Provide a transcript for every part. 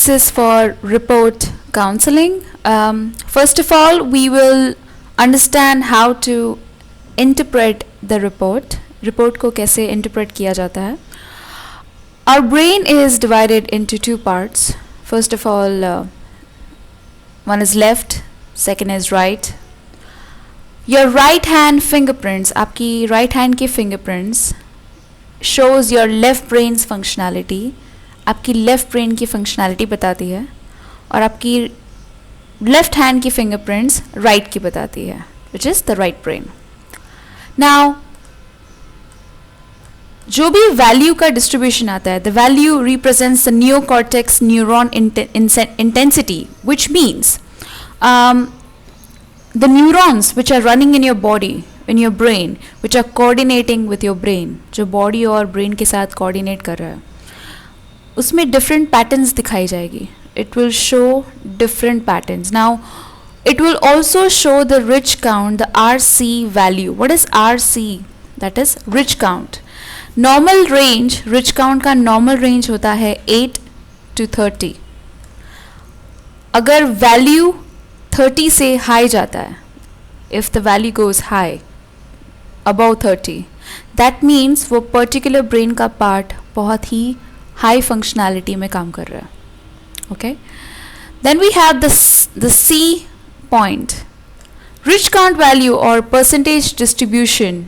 this is for report counseling. First of all, we will understand how to interpret the report. Report को कैसे interpret किया जाता है. Our brain is divided into two parts. First of all, one is left, second is right. Your right hand fingerprints, आपकी right hand के fingerprints shows your left brain's functionality. आपकी left brain की functionality बताती है और आपकी left hand की fingerprints right की बताती है, विच is the right brain. Now जो भी वैल्यू का डिस्ट्रीब्यूशन आता है, the value represents the neocortex neuron intensity, which means the neurons which are running in your body, in your brain, which are coordinating with your brain, जो body और brain के साथ coordinate कर रहा है, उसमें different patterns दिखाई जाएगी. It will show different patterns. Now, it will also show the rich count, the RC value. What is RC? That is rich count. Normal range, rich count का normal range होता है 8 to 30. अगर value 30 से high जाता है, if the value goes high, above 30, that means वो particular brain का part बहुत ही high functionality में काम कर रहा है. Okay? Then we have the C point. Rich count value और percentage distribution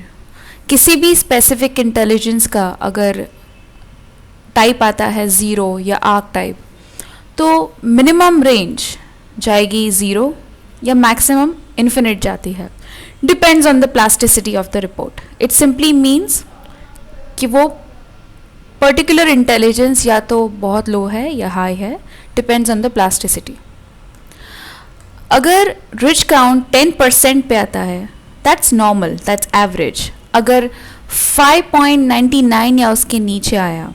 किसी भी specific intelligence का अगर type आता है 0 या arc type, तो minimum range जाएगी 0 या maximum infinite जाती है. Depends on the plasticity of the report. It simply means कि वो पर्टिकुलर इंटेलिजेंस या तो बहुत लो है या हाई है, डिपेंड्स ऑन द प्लास्टिसिटी. अगर रिच काउंट 10% पे आता है, दैट्स नॉर्मल, दैट्स एवरेज. अगर 5.99 या उसके नीचे आया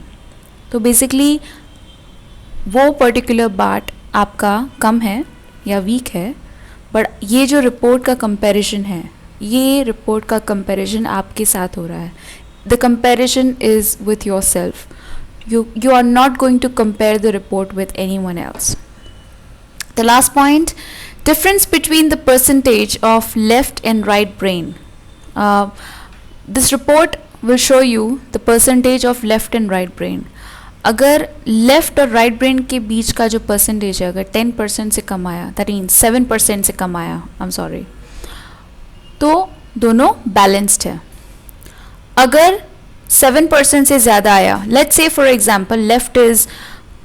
तो बेसिकली वो पर्टिकुलर पार्ट आपका कम है या वीक है. बट ये जो रिपोर्ट का कंपैरिजन है, ये रिपोर्ट का कंपैरिजन आपके साथ हो रहा है. The comparison is with yourself. You are not going to compare the report with anyone else. The last point, difference between the percentage of left and right brain. This report will show you the percentage of left and right brain. अगर left और right brain के बीच का जो percentage है, अगर 10% से कम आया, that means 7% से कम आया, I'm sorry, तो दोनों balanced है. अगर 7% से ज़्यादा आया, let's say for example left is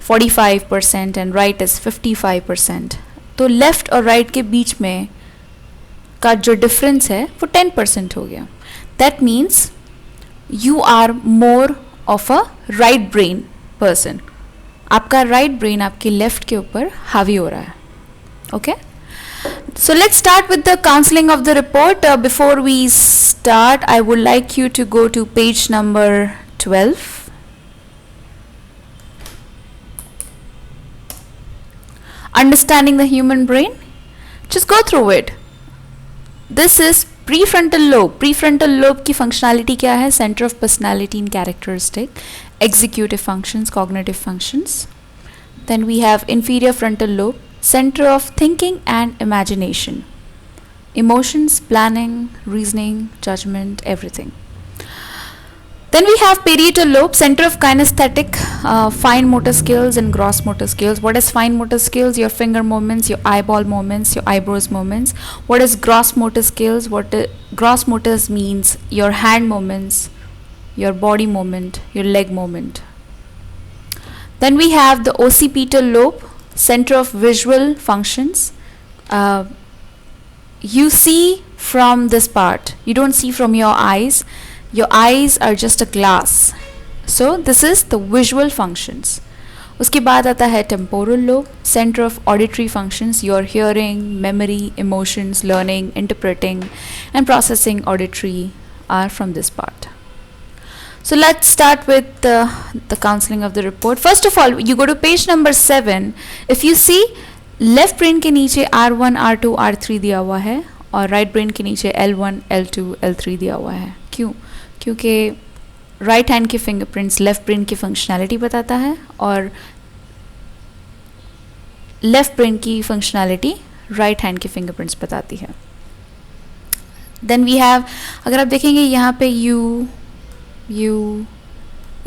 45% and right is 55%, तो left और right के बीच में का जो difference है वो 10% हो गया. That means you are more of a right brain person. आपका right brain आपके left के ऊपर हावी हो रहा है. Okay? So let's start with the counseling of the report. Before we start, I would like you to go to page number 12. Understanding the human brain. Just go through it. This is prefrontal lobe. Prefrontal lobe की functionality क्या है? Center of personality and characteristic, executive functions, cognitive functions. Then we have inferior frontal lobe, center of thinking and imagination, emotions, planning, reasoning, judgment, everything. Then we have parietal lobe, center of kinesthetic, fine motor skills and gross motor skills. What is fine motor skills? Your finger movements, your eyeball movements, your eyebrows movements. What is gross motor skills? Gross motors means your hand movements, your body movement, your leg movement. Then we have the occipital lobe, center of visual functions. You see from this part, you don't see from your eyes. Your eyes are just a glass. So this is the visual functions. उसके बाद आता है temporal lobe, center of auditory functions, your hearing, memory, emotions, learning, interpreting and processing auditory are from this part. So let's start with the counseling of the report. First of all, you go to page number 7. If you see, left brain के नीचे R1, R2, R3 दिया हुआ है और right brain के नीचे L1, L2, L3 दिया हुआ है. क्यों? क्योंकि राइट हैंड के फिंगरप्रिंट्स लेफ्ट ब्रेन की फंक्शनैलिटी बताता है और लेफ्ट ब्रेन की फंक्शनैलिटी राइट हैंड के फिंगरप्रिंट्स बताती है. देन वी हैव, अगर आप देखेंगे यहाँ पे यू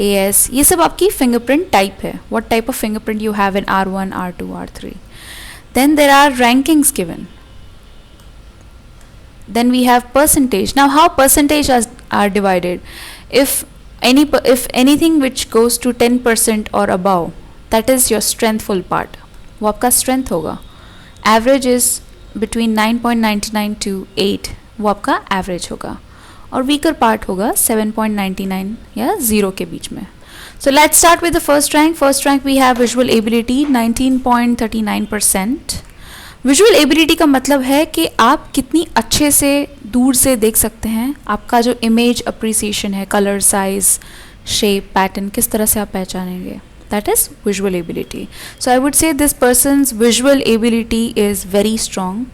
AS, ये सब आपकी फिंगरप्रिंट टाइप है. What type of fingerprint you have in R1, R2, R3. Then there are rankings given. Then we have percentage. Now how percentage are divided? If anything which goes to 10% or above, that is your strengthful part. वो आपका strength होगा. Average is between 9.99 to 8. वो आपका average होगा. और weaker part होगा 7.99 या 0 के बीच में. So let's start with the first rank. First rank we have visual ability 19.39%. Visual ability का मतलब है कि आप कितनी अच्छे से दूर से देख सकते हैं. आपका जो इमेज अप्रिसिएशन है, कलर, साइज, शेप, पैटर्न, किस तरह से आप पहचानेंगे, that is visual ability. So I would say this person's visual ability is very strong.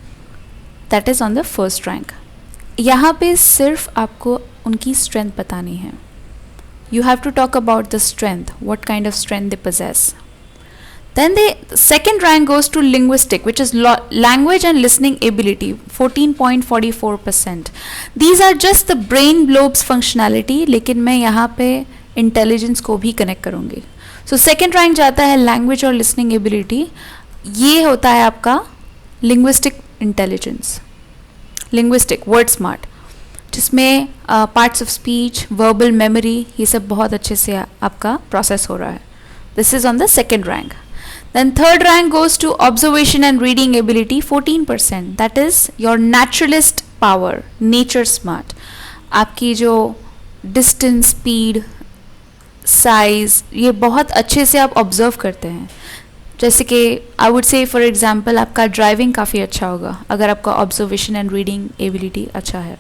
That is on the first rank. यहाँ पे सिर्फ आपको उनकी स्ट्रेंथ बतानी है. You have to talk about the strength, what kind of strength they possess. Then the second rank goes to linguistic, which is language and listening ability, 14.44%. These are just the brain lobes functionality, लेकिन मैं यहाँ पे intelligence को भी connect करूँगी. So second rank जाता है language और listening ability. ये होता है आपका linguistic intelligence, linguistic word smart, जिसमें parts of speech, verbal memory, ये सब बहुत अच्छे से आपका process हो रहा है. This is on the second rank. Then third rank goes to observation and reading ability, 14%. That is your naturalist power, nature smart. आपकी जो distance, speed, size, ये बहुत अच्छे से आप observe करते हैं. जैसे कि I would say for example आपका driving काफ़ी अच्छा होगा अगर आपका observation and reading ability अच्छा है.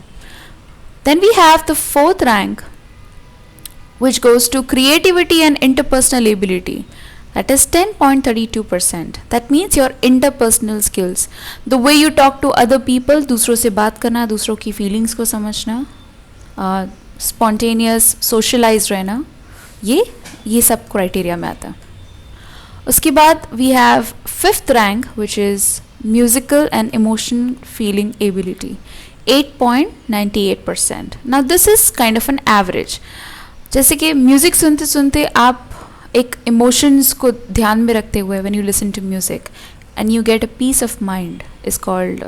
Then we have the fourth rank, which goes to creativity and interpersonal ability. That is 10.32%. That means your interpersonal skills, the way you talk to other people, दूसरों से बात करना, दूसरों की feelings को समझना, spontaneous, socialized रहना, ये सब criteria में आता. उसके बाद we have fifth rank, which is musical and emotion feeling ability, 8.98%. Now this is kind of an average. जैसे कि म्यूज़िक सुनते सुनते आप एक इमोशंस को ध्यान में रखते हुए when you listen to music and you get a peace of mind is called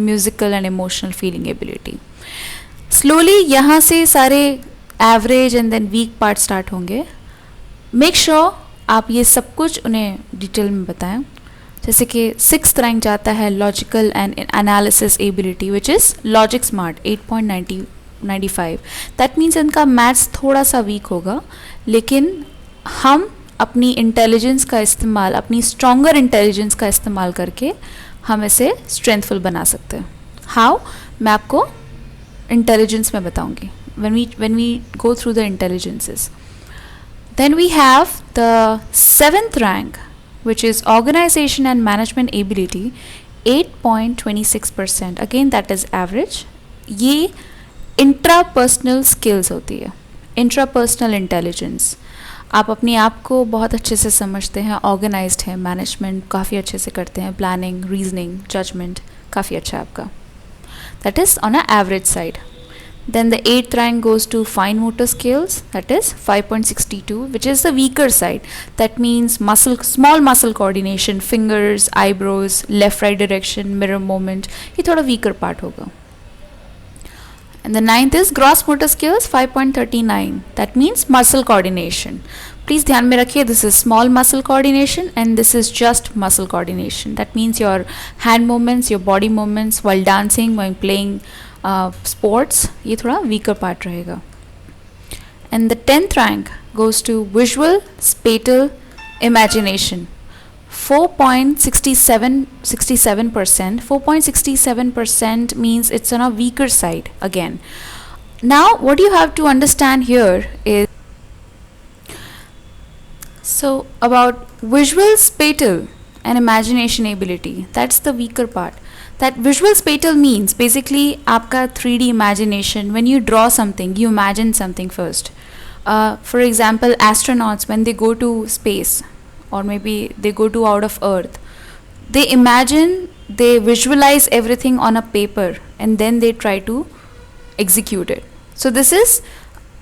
musical and emotional feeling ability. Slowly यहाँ से सारे average and then weak part start होंगे. Make sure आप ये सब कुछ उन्हें डिटेल में बताएं. जैसे कि सिक्स्थ रैंक जाता है logical and analysis ability which is logic smart 8.95. That means इनका मैथ्स थोड़ा सा वीक होगा, लेकिन हम अपनी इंटेलिजेंस का इस्तेमाल, अपनी स्ट्रॉन्गर इंटेलिजेंस का इस्तेमाल करके हम इसे स्ट्रेंथफुल बना सकते हैं. हाउ, मैं आपको इंटेलिजेंस में बताऊंगी when we go through the intelligences. Then we have the seventh rank, which is organization and management ability, 8.26%. Again that is average. ये इंट्रापर्सनल स्किल्स होती है, इंट्रापर्सनल इंटेलिजेंस. आप अपने आप को बहुत अच्छे से समझते हैं, ऑर्गेनाइज्ड है, मैनेजमेंट काफ़ी अच्छे से करते हैं, प्लानिंग, रीजनिंग, जजमेंट काफ़ी अच्छा है आपका. That is on a average side. Then the eighth rank goes to fine motor skills, that is 5.62, which is the weaker side. That means small muscle coordination, fingers, eyebrows, left right direction, mirror movement, ये थोड़ा weaker part होगा. And the ninth is gross motor skills, 5.39. That means muscle coordination. Please ध्यान में रखिए, this is small muscle coordination and this is just muscle coordination. That means your hand movements, your body movements while dancing, while playing sports, ये थोड़ा weaker part रहेगा. And the 10th rank goes to visual spatial imagination, 4.67%. 4.67% means it's on a weaker side again. Now what you have to understand here is, so about visual spatial and imagination ability, that's the weaker part. That visual spatial means basically आपका 3D imagination. When you draw something, you imagine something first. For example, astronauts when they go to space or maybe they go to out of Earth, they imagine, they visualize everything on a paper and then they try to execute it. So this is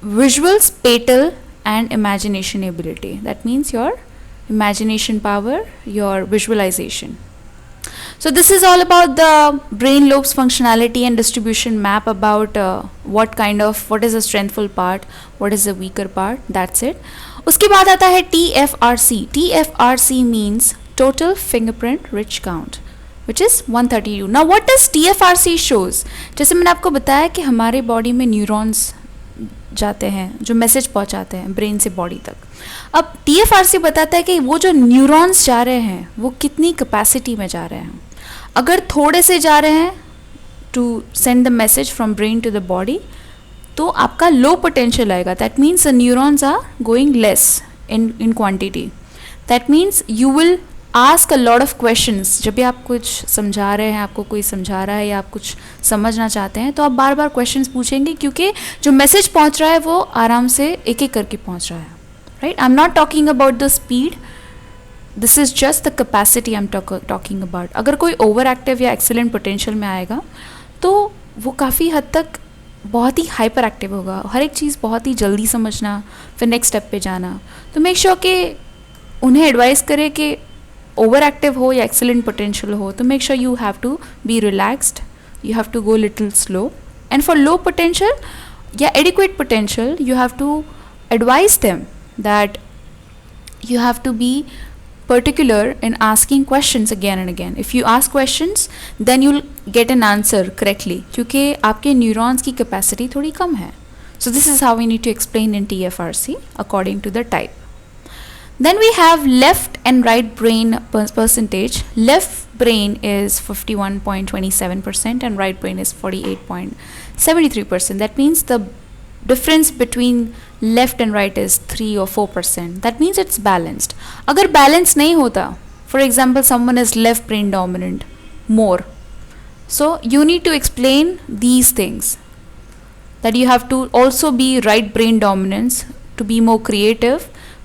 visual, spatial and imagination ability. That means your imagination power, your visualization. So this is all about the brain lobes functionality and distribution map, about what is the strengthful part, what is the weaker part. That's it. उसके बाद आता है TFRC. TFRC means total fingerprint rich count, which is 132. Now what does TFRC shows? जैसे मैंने आपको बताया कि हमारे बॉडी में न्यूरॉन्स जाते हैं जो मैसेज पहुंचाते हैं ब्रेन से बॉडी तक. अब TFRC बताता है कि वो जो न्यूरॉन्स जा रहे हैं वो कितनी कैपेसिटी में जा रहे हैं. अगर थोड़े से जा रहे हैं to send the message from brain to the body, तो आपका लो पोटेंशियल आएगा. That means the neurons are going less in quantity. That means you will ask a lot of questions. जब भी आप कुछ समझा रहे हैं, आपको कोई समझा रहा है या आप कुछ समझना चाहते हैं, तो आप बार बार क्वेश्चंस पूछेंगे, क्योंकि जो मैसेज पहुंच रहा है वो आराम से एक एक करके पहुंच रहा है. Right, I am not talking about the speed, this is just the capacity I am talking about. अगर कोई ओवर एक्टिव या एक्सीलेंट पोटेंशियल में आएगा तो वो काफ़ी हद तक बहुत ही हाइपर एक्टिव होगा, हर एक चीज़ बहुत ही जल्दी समझना, फिर नेक्स्ट स्टेप पे जाना. तो मेक श्योर कि उन्हें एडवाइस करें कि ओवर एक्टिव हो या एक्सीलेंट पोटेंशियल हो, तो make sure you have to be relaxed, you have to go little slow. And for low potential या adequate potential, you have to advise them that you have to be particular in asking questions again and again. If you ask questions, then you'll get an answer correctly, क्योंकि आपके neurons की capacity थोड़ी कम है. So this is how we need to explain in TFRC according to the type. Then we have left and right brain percentage. Left brain is 51.27% and right brain is 48.73%. That means the difference between left and right is 3 or 4%. That means it's balanced. अगर balance नहीं होता, for example someone is left brain dominant more, so you need to explain these things, that you have to also be right brain dominance to be more creative,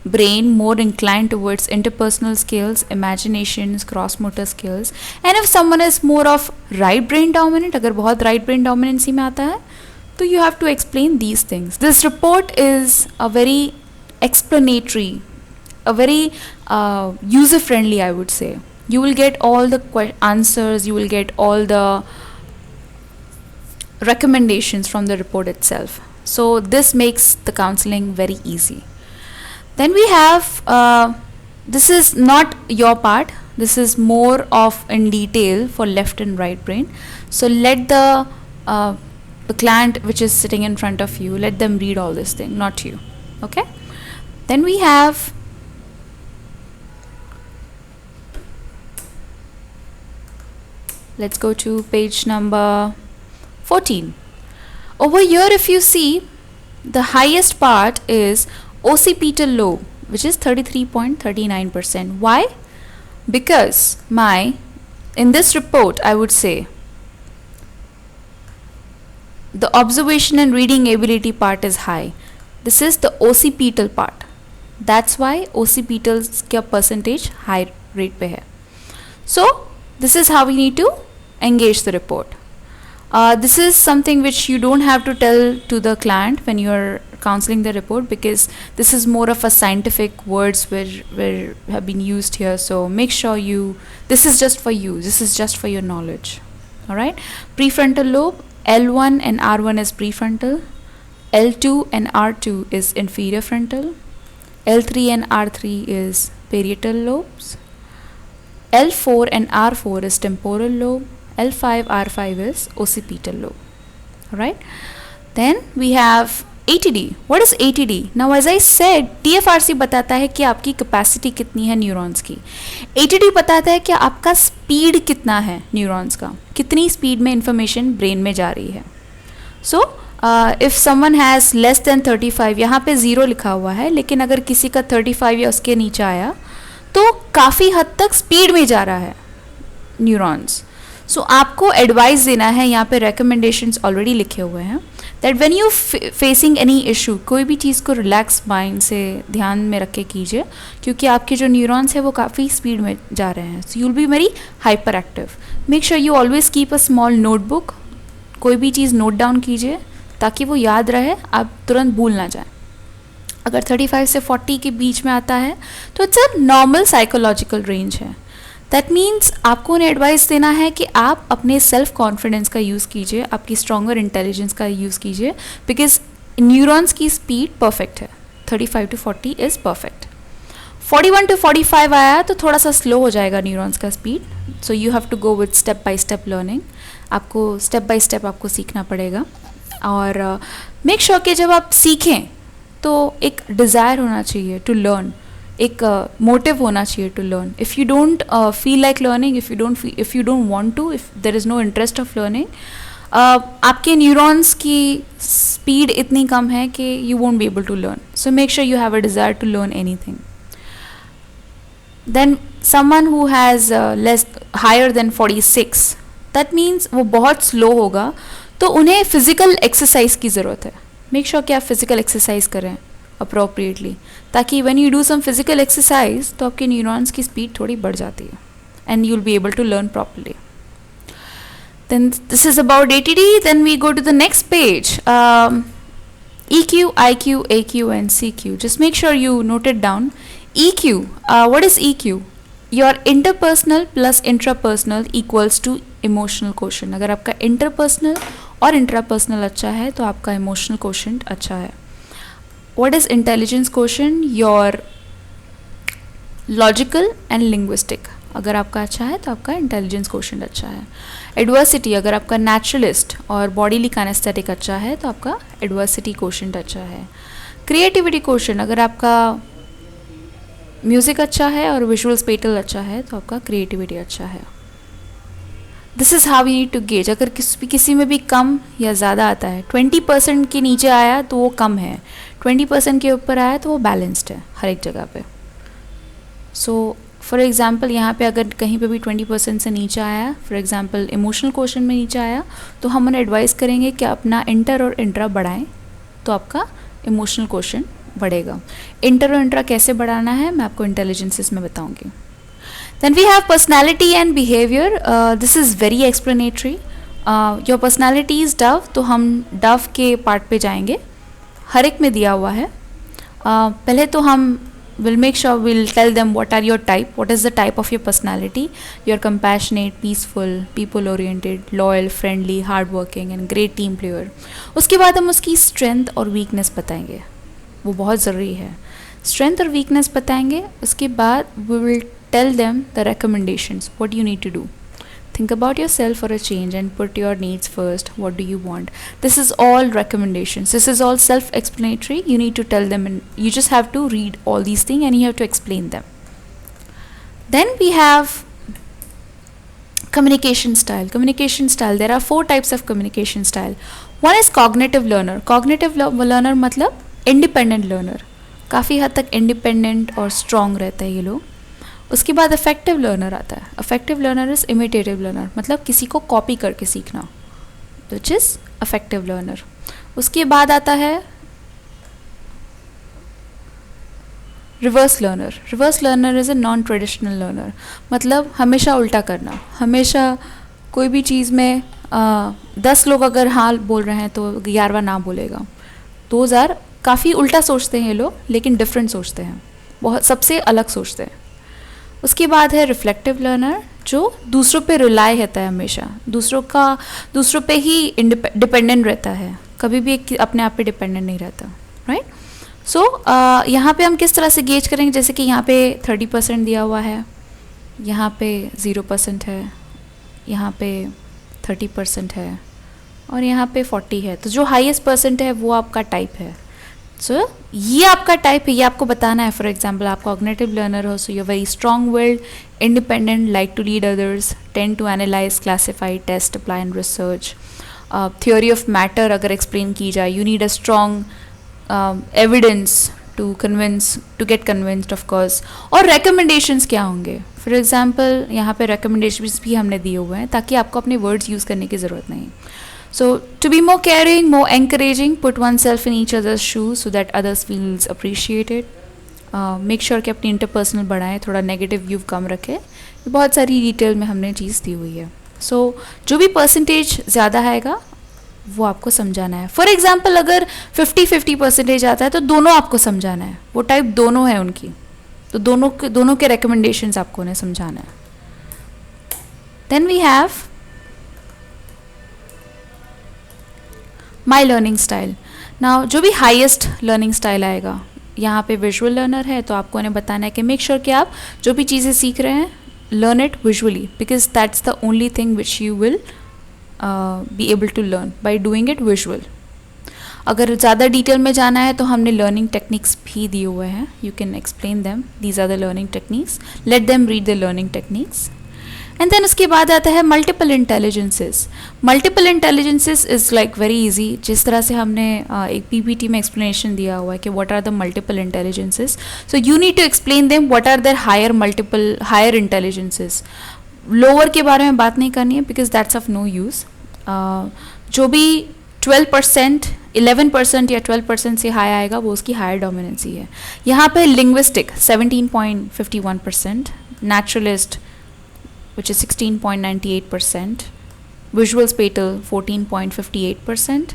brain more inclined towards interpersonal skills, imaginations, cross motor skills. And if someone is more of right brain dominant, अगर बहुत right brain dominancy में आता है, so you have to explain these things. This report is a very explanatory, a very user friendly, I would say. You will get all the answers, you will get all the recommendations from the report itself. So this makes the counseling very easy. Then we have, this is not your part, this is more of in detail for left and right brain. So let the client which is sitting in front of you, let them read all this thing, not you. Okay. Then we have let's go to page number 14. Over here if you see, the highest part is occipital lobe, which is 33.39%. Why? Because in this report I would say the observation and reading ability part is high. This is the occipital part. That's why occipital का percentage high rate पे है. So this is how we need to engage the report. This is something which you don't have to tell to the client when you are counseling the report, because this is more of a scientific words where have been used here. So make sure this is just for you, this is just for your knowledge. All right. Prefrontal lobe, L1 and R1 is prefrontal, L2 and R2 is inferior frontal, L3 and R3 is parietal lobes, L4 and R4 is temporal lobe, L5 R5 is occipital lobe. All right. Then we have ATD. What is ATD? Now as I said, TFRC बताता है कि आपकी capacity कितनी है neurons की. ATD बताता है कि आपका स्पीड कितना है न्यूरॉन्स का, कितनी स्पीड में इंफॉर्मेशन ब्रेन में जा रही है. So if someone has less than 35, यहाँ पे 0 लिखा हुआ है, लेकिन अगर किसी का 35 या उसके नीचे आया तो काफ़ी हद तक स्पीड में जा रहा है न्यूरॉन्स. सो आपको एडवाइस देना है, यहाँ पे रिकमेंडेशंस ऑलरेडी लिखे हुए हैं. That when you facing any issue, कोई भी चीज़ को रिलैक्स माइंड से ध्यान में रख के कीजिए, क्योंकि आपके जो न्यूरॉन्स है वो काफ़ी स्पीड में जा रहे हैं. So you will be very hyper active. Make sure you always keep a small notebook. कोई भी चीज़ नोट डाउन कीजिए ताकि वो याद रहे, आप तुरंत भूल ना जाएं. अगर 35 से 40 के बीच में आता है तो it's a normal psychological range है. दैट मीन्स आपको उन्हें एडवाइस देना है कि आप अपने सेल्फ कॉन्फिडेंस का यूज़ कीजिए, आपकी स्ट्रॉन्गर इंटेलिजेंस का यूज़ कीजिए, बिकॉज न्यूरॉन्स की स्पीड परफेक्ट है. 35 to 40 इज़ परफेक्ट. 41 to 45 आया तो थोड़ा सा स्लो हो जाएगा न्यूरॉन्स का speed. So you have to go with step by step learning. आपको स्टेप बाय स्टेप आपको सीखना पड़ेगा. और मेक श्योर कि जब आप सीखें तो एक डिज़ायर होना चाहिए टू लर्न, एक मोटिव होना चाहिए to learn. If you don't feel like learning, if you don't want to, if there is no interest of learning, आपके न्यूरॉन्स की स्पीड इतनी कम है कि you won't be able to learn. So make sure you have a desire to learn anything. Then someone who has less higher then 46, that means वो बहुत slow होगा, तो उन्हें फिज़िकल एक्सरसाइज की ज़रूरत है. मेक श्योर कि आप फिज़िकल एक्सरसाइज करें अप्रोप्रिएटली, ताकि when you do some physical exercise तो आपके न्यूरॉन्स की स्पीड थोड़ी बढ़ जाती है and you will be able to learn properly. Then this is about ATD. Then we go to the next page. EQ, IQ, AQ and CQ. Just make sure you note it down. EQ, what is EQ? Your interpersonal plus intrapersonal equals to emotional quotient. अगर आपका interpersonal और intrapersonal अच्छा है तो आपका emotional quotient अच्छा है. What is intelligence quotient? Your logical and linguistic. अगर आपका अच्छा है तो आपका इंटेलिजेंस कोशेंट अच्छा है. एडवर्सिटी, अगर आपका नेचुरलिस्ट और बॉडीली काइनेस्थेटिक अच्छा है तो आपका एडवर्सिटी कोशेंट अच्छा है. क्रिएटिविटी कोशेंट, अगर आपका म्यूज़िक अच्छा है और विजुअल स्पेटल अच्छा है तो आपका क्रिएटिविटी अच्छा है. This is how you need to gauge. अगर किसी में भी कम या ज़्यादा आता है, 20% के नीचे आया तो वो कम है, 20% के ऊपर आया तो वो बैलेंस्ड है हर एक जगह पे. सो फॉर एग्ज़ाम्पल यहाँ पे अगर कहीं पे भी 20% से नीचे आया, फॉर एग्ज़ाम्पल इमोशनल क्वेश्चन में नीचे आया, तो हम उन्हें एडवाइस करेंगे कि अपना इंटर और इंट्रा बढ़ाएं तो आपका इमोशनल क्वेश्चन बढ़ेगा. इंटर और इंट्रा कैसे बढ़ाना है मैं आपको इंटेलिजेंसेस में बताऊँगी. Then we have personality and behavior. This is very explanatory. Your personality is dove, तो हम dove के पार्ट पे जाएंगे. हर एक में दिया हुआ है. पहले तो हम will make sure we'll tell them what are your type, what is the type of your personality. You're compassionate, peaceful, people oriented, loyal, friendly, hardworking and great team player. उसके बाद हम उसकी strength और weakness बताएंगे, वो बहुत ज़रूरी है. Strength और weakness बताएंगे. उसके बाद we will tell them the recommendations, what you need to do. Think about yourself for a change and put your needs first. What do you want? This is all recommendations. This is all self-explanatory. You need to tell them and you just have to read all these things and you have to explain them. Then we have communication style. Communication style. There are 4 types of communication style. One is cognitive learner. Cognitive learner मतलब independent learner. काफ़ी हद तक independent और strong रहता है ये लोग. उसके बाद अफेक्टिव लर्नर आता है. Affective learner is imitative learner, मतलब किसी को कॉपी करके सीखना, विच इज़ अफेक्टिव लर्नर. उसके बाद आता है reverse learner. Reverse learner is a non traditional learner, मतलब हमेशा उल्टा करना. हमेशा कोई भी चीज़ में 10 लोग अगर हाँ बोल रहे हैं तो 11वां ना बोलेगा. 2000 काफ़ी उल्टा सोचते हैं ये लोग, लेकिन डिफरेंट सोचते हैं, बहुत सबसे अलग सोचते हैं. उसके बाद है रिफ्लेक्टिव लर्नर, जो दूसरों पे रिलाई रहता है, हमेशा दूसरों पे ही डिपेंडेंट रहता है, कभी भी अपने आप पे डिपेंडेंट नहीं रहता. राइट. सो यहाँ पे हम किस तरह से गेज करेंगे, जैसे कि यहाँ पे 30% दिया हुआ है, यहाँ पे 0% है, यहाँ पे 30% है और यहाँ पे 40 है. तो जो हाईएस्ट परसेंट है वो आपका टाइप है. सो ये आपका टाइप है, ये आपको बताना है. फॉर एग्जाम्पल आप कॉग्निटिव लर्नर हो, so you very strong willed, independent, like to lead others, tend to analyse, classify, test, apply and research. Theory of matter अगर एक्सप्लेन की जाए, you need a strong evidence to get convinced of course. और recommendations क्या होंगे, for example यहाँ पे recommendations भी हमने दिए हुए हैं ताकि आपको अपने वर्ड्स यूज़ करने की ज़रूरत नहीं. So to be more caring, more encouraging, put oneself in each other's shoes so that others feels appreciated. Make sure कि अपनी इंटरपर्सनल बढ़ाएं, थोड़ा नेगेटिव व्यू कम रखें. ये बहुत सारी डिटेल में हमने चीज़ दी हुई है. सो जो भी परसेंटेज ज़्यादा आएगा वो आपको समझाना है. फॉर एग्जाम्पल अगर 50-50% आता है तो दोनों आपको समझाना है. वो टाइप दोनों है उनकी, तो दोनों के रिकमेंडेशंस आपको उन्हें समझाना है. Then we have my learning style. Now जो भी हाईएस्ट लर्निंग स्टाइल आएगा, यहाँ पे विजुअल लर्नर है तो आपको उन्हें बताना है कि मेक श्योर कि आप जो भी चीज़ें सीख रहे हैं learn it visually, because that's the only thing which you will be able to learn by doing it visual. अगर ज़्यादा डिटेल में जाना है तो हमने लर्निंग टेक्निक्स भी दिए हुए हैं. You can explain them. These are the learning techniques. Let them read the learning techniques. And then उसके बाद आता है multiple intelligences. Multiple intelligences is like very easy. जिस तरह से हमने एक पीपीटी में एक्सप्लेनेशन दिया हुआ है कि what are the multiple intelligences, so you need to explain them what are their higher intelligences. Lower के बारे में बात नहीं करनी है because that's of no use. जो भी 12%, 11% या 12% से हाई आएगा वो उसकी हायर डोमिनेंसी है. यहाँ पे linguistic 17.51%, naturalist which is 16.98%, visual spatial 14.58%,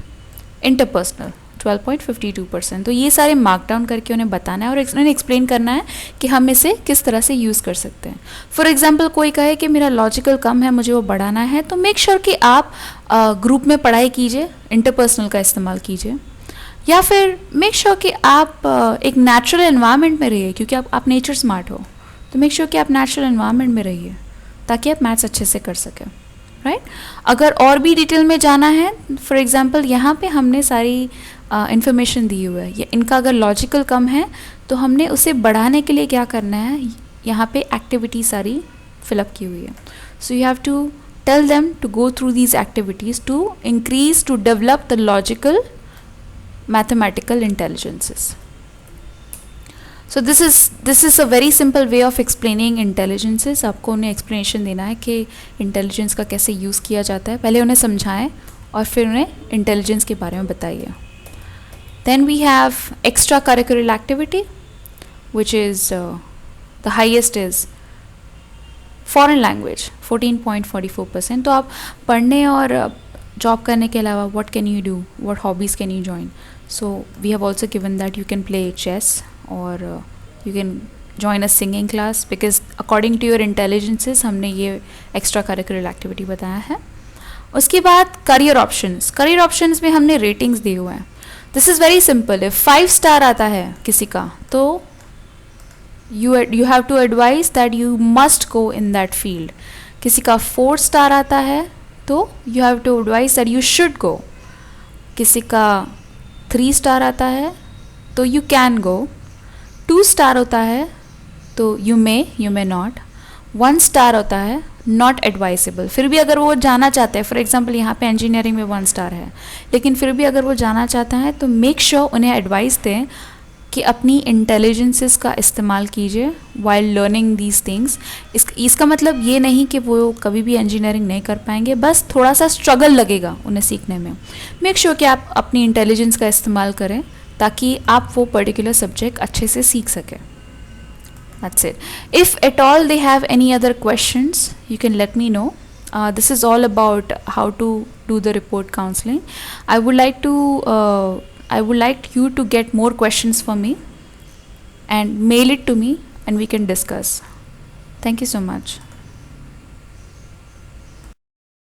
interpersonal 12.52%. तो ये सारे मार्क डाउन करके उन्हें बताना है और उन्हें एक्सप्लेन करना है कि हम इसे किस तरह से यूज़ कर सकते हैं. फॉर एग्जांपल कोई कहे कि मेरा लॉजिकल कम है, मुझे वो बढ़ाना है, तो मेक श्योर कि आप ग्रुप में पढ़ाई कीजिए, इंटरपर्सनल का इस्तेमाल कीजिए. या फिर मेक श्योर कि आप एक नेचुरल एनवायरनमेंट में रहिए, क्योंकि आप नेचर स्मार्ट हो, तो मेक श्योर कि आप नेचुरल एनवायरनमेंट में रहिए ताकि आप मैथ्स अच्छे से कर सकें. राइट. अगर और भी डिटेल में जाना है, फॉर एग्जांपल यहाँ पे हमने सारी इन्फॉर्मेशन दी हुई है. इनका अगर लॉजिकल कम है तो हमने उसे बढ़ाने के लिए क्या करना है, यहाँ पे एक्टिविटी सारी फिलअप की हुई है. So you have to tell them to go through these activities to increase, to develop the logical mathematical intelligences. So this is a very simple way of explaining intelligences. आपको उन्हें explanation देना है कि intelligence का कैसे use किया जाता है. पहले उन्हें समझाएं और फिर उन्हें इंटेलिजेंस के बारे में बताइए. Then we have extra curricular activity which is the highest is foreign language 14.44%. तो आप पढ़ने और जॉब करने के अलावा what can you do, what hobbies can you join. So we have also given that you can play chess और you can join a singing class because according to your intelligences हमने ये extra curricular activity बताया है. उसके बाद career options में हमने ratings दिए हुए हैं. This is very simple. 5 star आता है किसी का तो you have to advise that you must go in that field. किसी का 4 स्टार आता है तो you have to advise that you should go. किसी का 3 स्टार आता है तो you can go. 2 स्टार होता है तो यू मे नॉट. 1 स्टार होता है नॉट एडवाइसेबल. फिर भी अगर वो जाना चाहते हैं, फॉर एग्जांपल यहाँ पे इंजीनियरिंग में 1 स्टार है, लेकिन फिर भी अगर वो जाना चाहते हैं तो मेक श्योर उन्हें एडवाइस दें कि अपनी इंटेलिजेंसेस का इस्तेमाल कीजिए वाइल लर्निंग दीज थिंग्स. इसका मतलब ये नहीं कि वो कभी भी इंजीनियरिंग नहीं कर पाएंगे, बस थोड़ा सा स्ट्रगल लगेगा उन्हें सीखने में. मेक श्योर कि आप अपनी इंटेलिजेंस का इस्तेमाल करें ताकि आप वो पर्टिकुलर सब्जेक्ट अच्छे से सीख सकें. That's it. If at all they have any other questions, you can let me know. This is all about how to do the report counseling. I would like you to get more questions for me and mail it to me and we can discuss. Thank you so much.